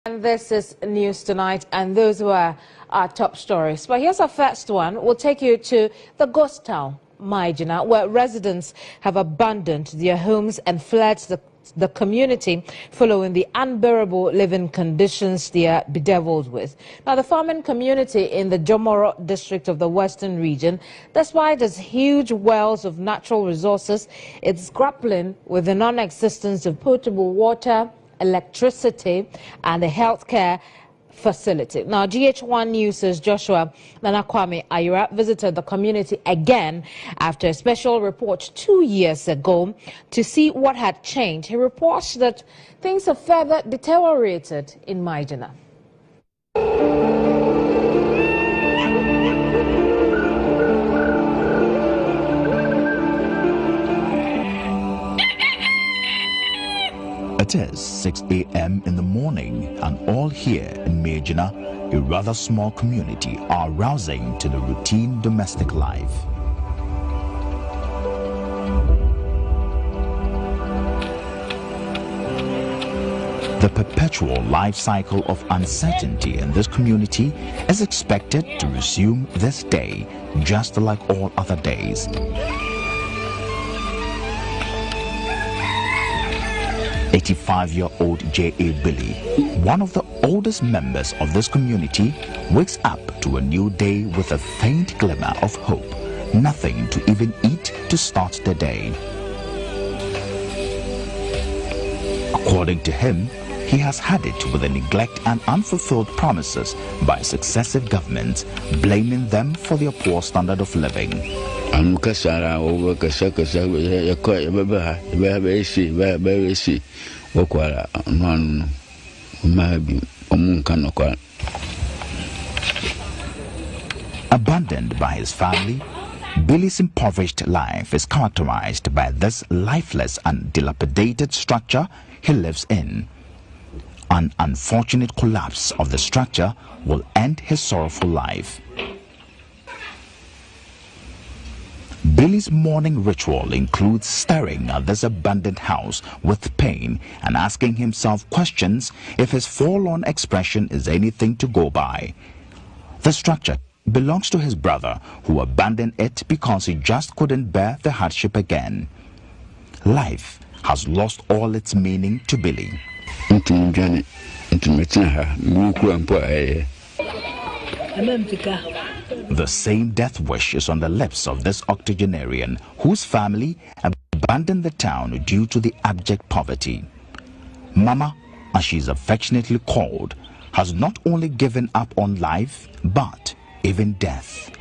And this is News Tonight, and those were our top stories. But here's our first one. We'll take you to the ghost town, Miegyina, where residents have abandoned their homes and fled the community following the unbearable living conditions they are bedeviled with. Now, the farming community in the Jomoro District of the Western region, despite its huge wells of natural resources, it's grappling with the non-existence of potable water, electricity, and the healthcare facility. Now, GH1 News' Joshua Nanakwame Ayura visited the community again after a special report 2 years ago to see what had changed. He reports that things have further deteriorated in Miegyina. It is 6 a.m. in the morning, and all here in Miegyina, a rather small community, are rousing to the routine domestic life. The perpetual life cycle of uncertainty in this community is expected to resume this day, just like all other days. 85-year-old J.A. Billy, one of the oldest members of this community, wakes up to a new day with a faint glimmer of hope. Nothing to even eat to start the day. According to him, he has had it with the neglect and unfulfilled promises by successive governments, blaming them for their poor standard of living. Abandoned by his family, Billy's impoverished life is characterized by this lifeless and dilapidated structure he lives in. An unfortunate collapse of the structure will end his sorrowful life. Billy's morning ritual includes staring at this abandoned house with pain and asking himself questions if his forlorn expression is anything to go by. The structure belongs to his brother, who abandoned it because he just couldn't bear the hardship again. Life has lost all its meaning to Billy. The same death wish is on the lips of this octogenarian, whose family abandoned the town due to the abject poverty. Mama, as she is affectionately called, has not only given up on life, but even death.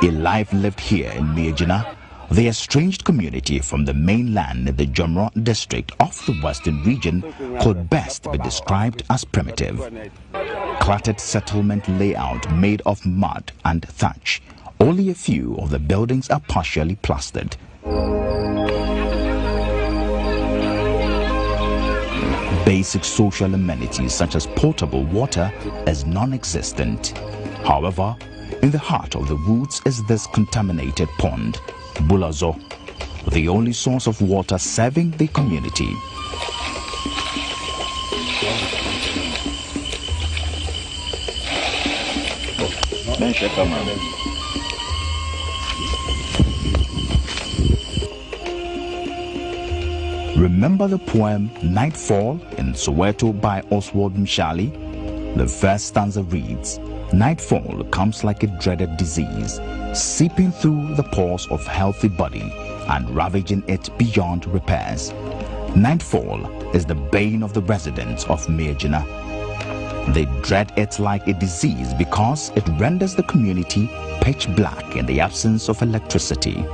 A life lived here in Miegyina, the estranged community from the mainland in the Jomoro District of the Western region, could best be described as primitive. Cluttered settlement layout made of mud and thatch. Only a few of the buildings are partially plastered. Basic social amenities such as potable water is non-existent. However, in the heart of the woods is this contaminated pond, Bulazo, the only source of water serving the community. Remember the poem Nightfall in Soweto by Oswald Mshali? The first stanza reads, "Nightfall comes like a dreaded disease, seeping through the pores of healthy body and ravaging it beyond repairs. Nightfall is the bane of the residents of Miegyina. They dread it like a disease because it renders the community pitch black in the absence of electricity."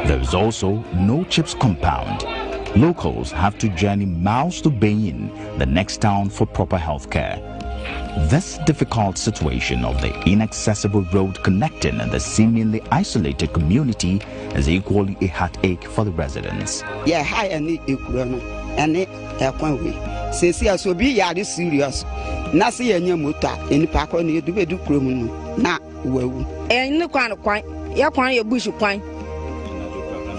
There is also no CHIPS compound. Locals have to journey miles to Benin, the next town, for proper health care. This difficult situation of the inaccessible road connecting the seemingly isolated community is equally a heartache for the residents. Yeah, hi, and it serious. Nasi yenye muta eni pakoni do krumu. na wawu. No kwan ya kwan ya bush kwan.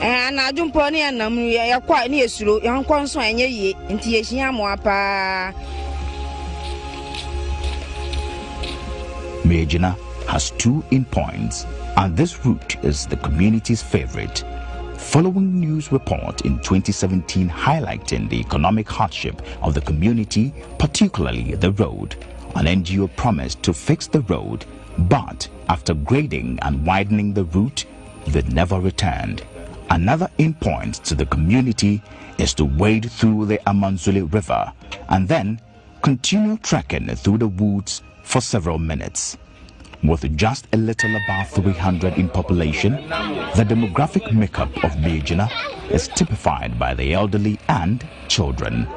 Na jumpo ne anam ya kwa ne esuro ya nkon so enye yie nti ye hia mo apa. Miegyina has 2 endpoints, and this route is the community's favorite. Following news report in 2017 highlighting the economic hardship of the community, particularly the road, an NGO promised to fix the road, but after grading and widening the route, they never returned. Another endpoint to the community is to wade through the Amanzule River and then continue trekking through the woods for several minutes. With just a little above 300 in population, the demographic makeup of Miegyina is typified by the elderly and children.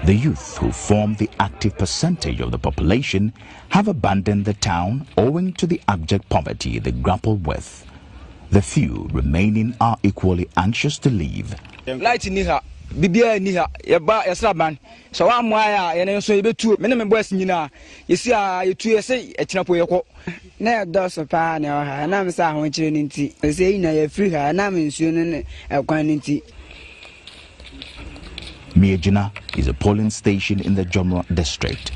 The youth, who form the active percentage of the population, have abandoned the town owing to the abject poverty they grapple with. The few remaining are equally anxious to leave. Light niha, bibia niha, yaba yasraban. So wa mwaya yene so yebetu, me me boys nyina. Yesi a yetu yesi etinapo yekọ. Na do so pa na ha na me sa ho kire ni nti. Se ina ye free ha na me nsuo ne ekwan ni nti. Miegyina is a polling station in the Jomoro District.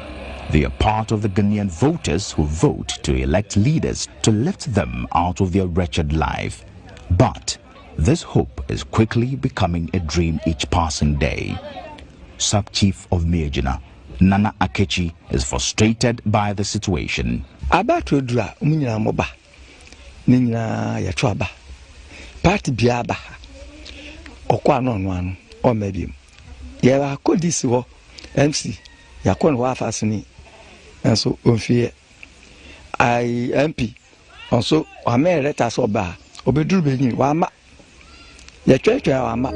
They are part of the Ghanaian voters who vote to elect leaders to lift them out of their wretched life. But this hope is quickly becoming a dream each passing day. Sub-Chief of Miegyina, Nana Akechi, is frustrated by the situation. Abato dura umunyina moba. Ninyina yatwa aba. Party bia aba. Okwa no anu o mebiem. Ye ba kodisi ho MC yakon wa afasini. And so onfie I MP also ame letter so ba obeduru benyi wa ma ye twetwe wa ma.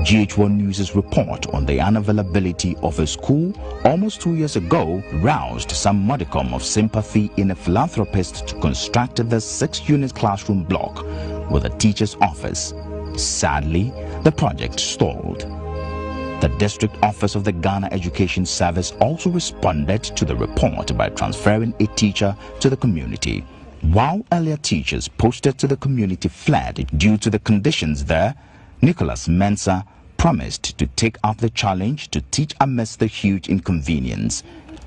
GH1 News' report on the unavailability of a school almost 2 years ago roused some modicum of sympathy in a philanthropist to construct the 6-unit classroom block with a teacher's office. Sadly, the project stalled. The district office of the Ghana Education Service also responded to the report by transferring a teacher to the community. While earlier teachers posted to the community fled due to the conditions there, Nicholas Mensah promised to take up the challenge to teach amidst the huge inconvenience.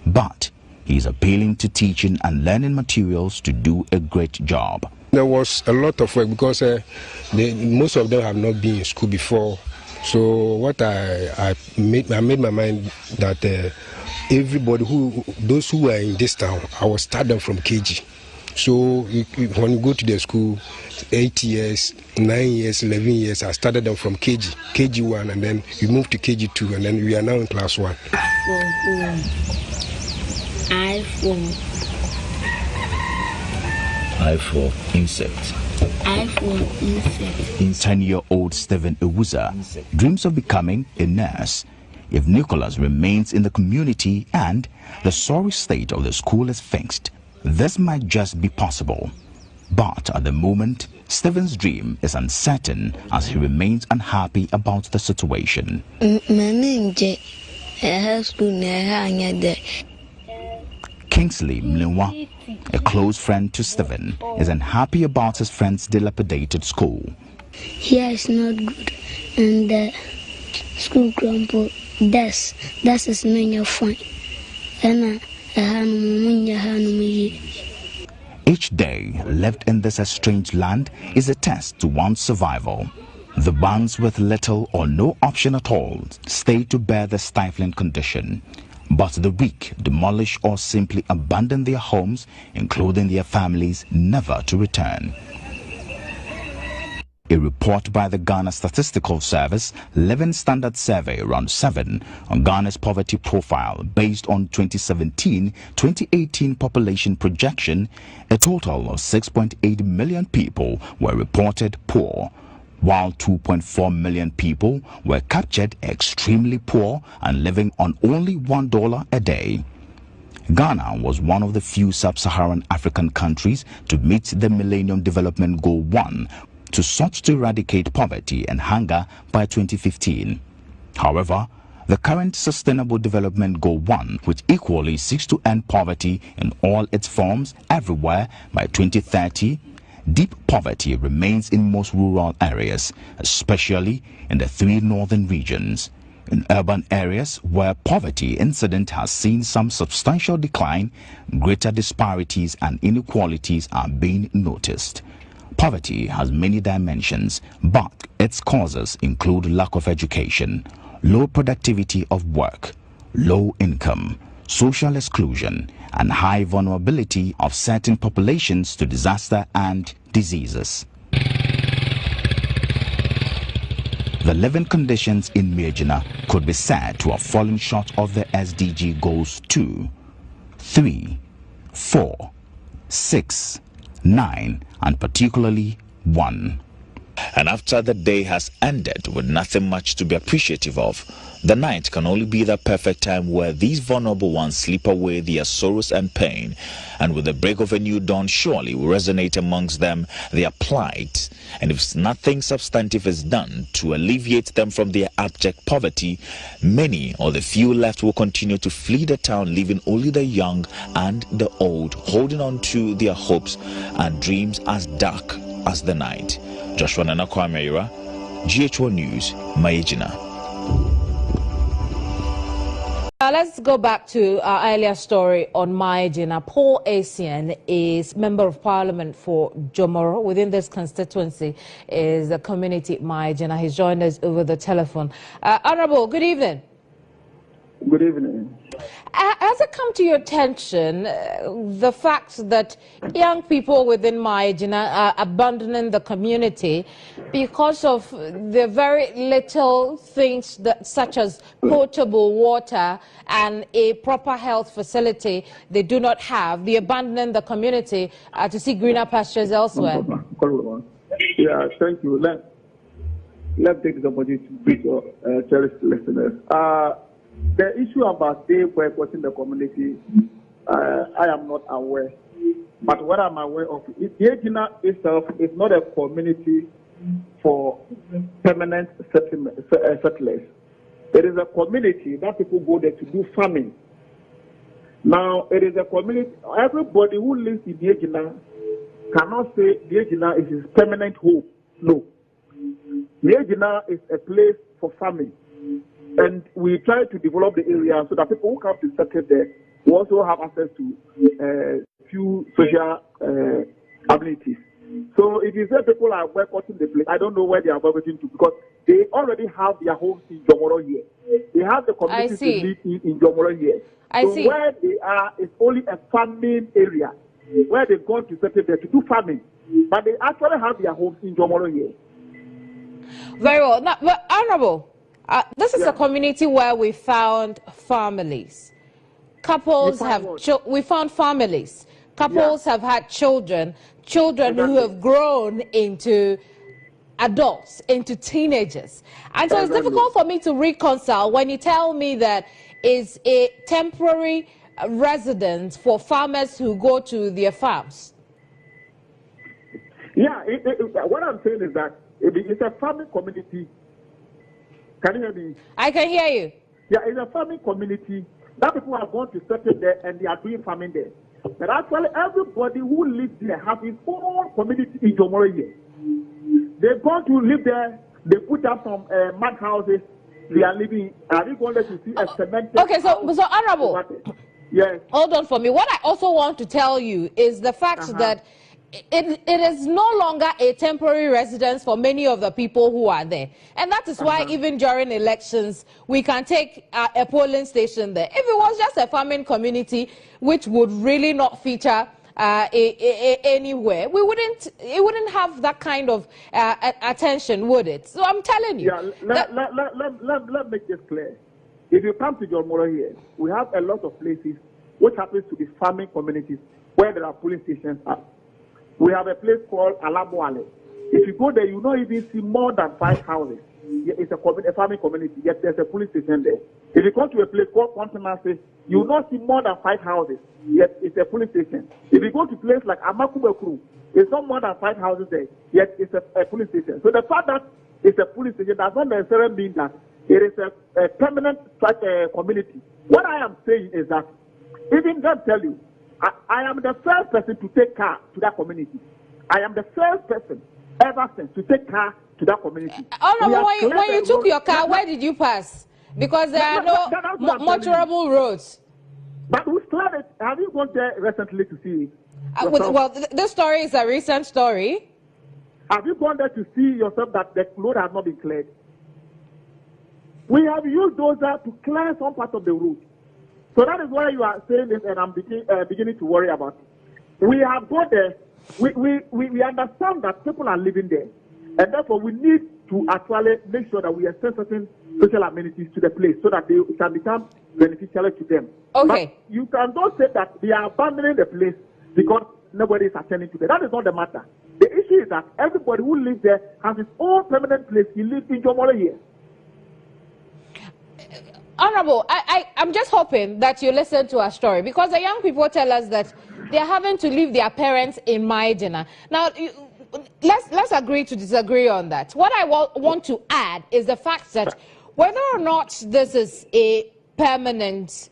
But he is appealing to teaching and learning materials to do a great job. There was a lot of work because most of them have not been in school before. So what I made my mind that everybody those who are in this town, I will start them from KG. So when you go to the school, 8 years, 9 years, 11 years, I started them from KG1, and then we moved to KG2, and then we are now in class 1. I for insect. I for insect. In 10-year-old Stephen Ewuza dreams of becoming a nurse. If Nicholas remains in the community and the sorry state of the school is fixed, this might just be possible. But at the moment, Stephen's dream is uncertain as he remains unhappy about the situation. Kingsley Mlewa, a close friend to Stephen, is unhappy about his friend's dilapidated school. Here is not good, and the school crumble. That's is not fine. Each day lived in this estranged land is a test to one's survival. The ones with little or no option at all stay to bear the stifling condition. But the weak demolish or simply abandon their homes, including their families, never to return. A report by the Ghana Statistical Service, Living Standard Survey Round 7 on Ghana's poverty profile based on 2017-2018 population projection, a total of 6.8 million people were reported poor, while 2.4 million people were captured extremely poor and living on only $1 a day. Ghana was one of the few sub-Saharan African countries to meet the Millennium Development Goal 1, to sought to eradicate poverty and hunger by 2015. However, The current Sustainable Development Goal 1, which equally seeks to end poverty in all its forms everywhere by 2030, deep poverty remains in most rural areas, especially in the 3 northern regions. In urban areas where poverty incidence has seen some substantial decline, greater disparities and inequalities are being noticed. Poverty has many dimensions, but its causes include lack of education, low productivity of work, low income, social exclusion, and high vulnerability of certain populations to disaster and diseases. The living conditions in Miegyina could be said to have fallen short of the SDG goals 2, 3, 4, 6, 9, and particularly 1. And after the day has ended with nothing much to be appreciative of, the night can only be the perfect time where these vulnerable ones sleep away their sorrows and pain, and with the break of a new dawn surely will resonate amongst them their plight. And if nothing substantive is done to alleviate them from their abject poverty, many or the few left will continue to flee the town, leaving only the young and the old, holding on to their hopes and dreams as dark as the night. Joshua Nana Kwameira, GHO News, Miegyina. Let's go back to our earlier story on Miegyina. Paul Asian is Member of Parliament for Jomoro. Within this constituency is the community Miegyina. He's joined us over the telephone. Honorable, good evening. Good evening. Has it come to your attention the fact that young people within Miegyina are abandoning the community because of the very little things that, such as potable water and a proper health facility they do not have? They abandoning the community to see greener pastures elsewhere. Yeah, thank you. Let's take the opportunity to greet your cherished listeners. The issue about day boycotting the community, I am not aware. But what I'm aware of, Miegyina itself is not a community for permanent settlers. It is a community that people go there to do farming. Now, it is a community, everybody who lives in Miegyina cannot say Miegyina is his permanent home. No. Miegyina is a place for farming. And we try to develop the area so that people who come to settle there will also have access to few social abilities. So if you say people are boycotting the place, I don't know where they are boycotting to, because they already have their homes in Jomoro here. They have the community to live in Jomoro here. So where they are is only a farming area where they've gone to settle there to do farming. But they actually have their homes in Jomoro here. Very well. Now, but Honorable, this is a community where we found families. Couples we found families. Couples have had children who have grown into adults, into teenagers. And so it's difficult for me to reconcile when you tell me that is a temporary residence for farmers who go to their farms. Yeah, what I'm saying is that it's a farming community. Can you hear me? I can hear you. Yeah, it's a farming community that people are going to settle there and they are doing farming there. But actually, everybody who lives there has his own community in Jomoro here. They're going to live there. They put up some mud houses. They are living. Are you going to see a cemented? Okay, so Honorable. Yes. Hold on for me. What I also want to tell you is the fact that it is no longer a temporary residence for many of the people who are there. And that is why even during elections, we can take a polling station there. If it was just a farming community, which would really not feature anywhere, it wouldn't have that kind of attention, would it? So I'm telling you. Yeah, let make this clear. If you come to Jomoro here, we have a lot of places which happens to be farming communities where there are polling stations are. We have a place called Alamoale. If you go there, you don't even see more than 5 houses. It's a farming community, yet there's a police station there. If you come to a place called Continency, you will not see more than 5 houses, yet it's a police station. If you go to a place like Amakubekuru, it's not more than 5 houses there, yet it's a police station. So the fact that it's a police station does not necessarily mean that It is a permanent community. What I am saying is that even them tell you, I am the first person to take car to that community. I am the first person ever since to take car to that community. When you took your car, where did you pass? Because there are no motorable roads. But who's cleared it? Have you gone there recently to see it? Well, this story is a recent story. Have you gone there to see yourself that the road has not been cleared? We have used those to clear some part of the road. So that is why you are saying this, and I'm beginning to worry about it. We have got there. We understand that people are living there, and therefore we need to actually make sure that we extend certain social amenities to the place so that they can become beneficial to them. Okay. But you cannot say that they are abandoning the place because nobody is attending to them. That is not the matter. The issue is that everybody who lives there has his own permanent place. He lives in Jomoro here. Honorable, I'm just hoping that you listen to our story, because the young people tell us that they're having to leave their parents in Miegyina. Now, let's agree to disagree on that. What I want to add is the fact that whether or not this is a permanent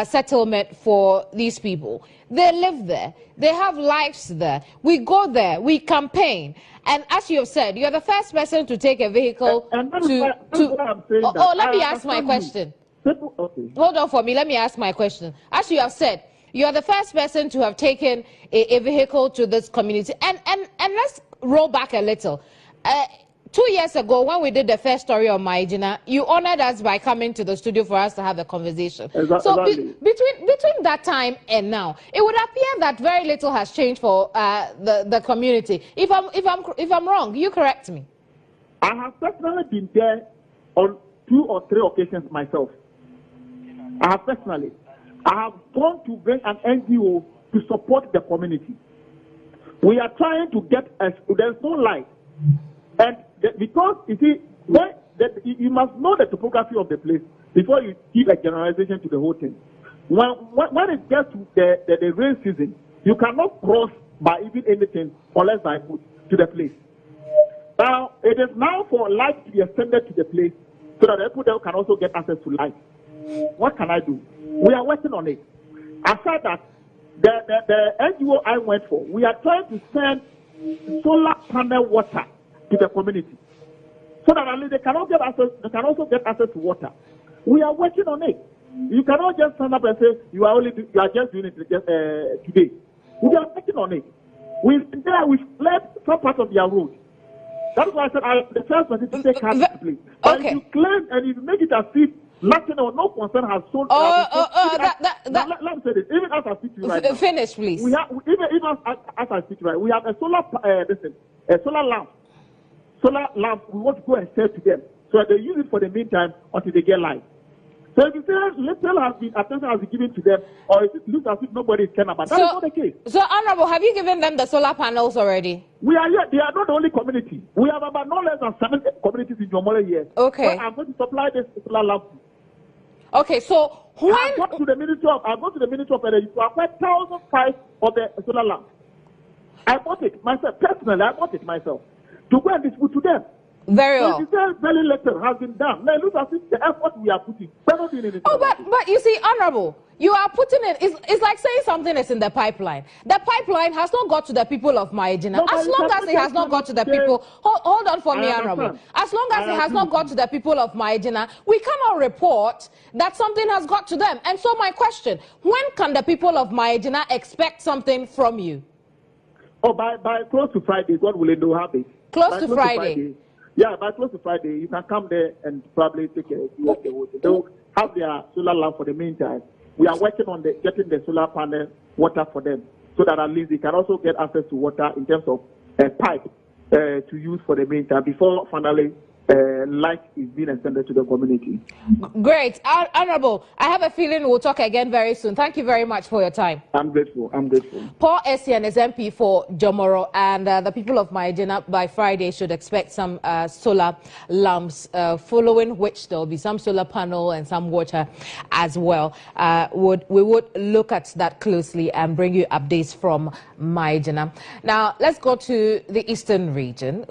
settlement for these people, they live there, they have lives there. We go there, we campaign, and as you have said, you're the first person to take a vehicle let me ask my question. Okay. Hold on for me, let me ask my question. As you have said, you are the first person to have taken a vehicle to this community, and let's roll back a little. 2 years ago, when we did the first story on Miegyina, you honored us by coming to the studio for us to have a conversation. So between that time and now, it would appear that very little has changed for the community. If I'm wrong, you correct me. I have personally been there on 2 or 3 occasions myself. I have gone to bring an NGO to support the community. We are trying to get there's no light. And because, you see, you must know the topography of the place before you give a generalization to the whole thing. When it gets to the rain season, you cannot cross by even anything unless by foot to the place. Now, it is now for light to be extended to the place so that the people there can also get access to light. What can I do? We are working on it. Aside that, the NGO I went for, we are trying to send solar panel water to the community, so that at least they can also get access to water. We are working on it. You cannot just stand up and say you are just doing it today. We are working on it. We've cleared some part of their road. That's why I said I am the first person to take part in the place. But if you claim and you make it as if nothing or no concern has shown. Let me say this. Even as I speak to you right now. Finish, please. We have even as I speak right. We have a solar lamp. Solar lamp, we want to go and sell to them so that they use it for the meantime until they get light. So if you say little attention has been given to them, or if it looks as if nobody is caring about, that is not the case. So, Honorable, have you given them the solar panels already? We are here. They are not the only community. We have about no less than 7 communities in Jomoro here. Okay. So I'm going to supply this solar lamp. Okay, so when I go to the Ministry of Energy to acquire 1,005 of the solar lamp. I bought it myself personally. To go and distribute to them. Very well. Very little has been done. Now look at the effort we are putting. We're not doing anything. But you see, Honorable, you are putting it. It's like saying something is in the pipeline. The pipeline has not got to the people of Miegyina. As long as it has not got to the people, hold on for me, Honorable. As long as it has not got to the people of Miegyina, we cannot report that something has got to them. And so my question: when can the people of Miegyina expect something from you? Oh, by close to Friday, God willing, they will have it. Close to Friday. Yeah, by close to Friday, you can come there and probably take a view of the water. They will have their solar lamp for the meantime. We are working on getting the solar panel water for them, so that at least they can also get access to water in terms of a pipe to use for the meantime before finally light is being extended to the community. Great. Honorable, I have a feeling we'll talk again very soon. Thank you very much for your time. I'm grateful. Paul Essien is MP for Jomoro, and the people of Miegyina by Friday should expect some solar lamps, following which there will be some solar panel and some water as well. We would look at that closely and bring you updates from Miegyina. Now, let's go to the eastern region.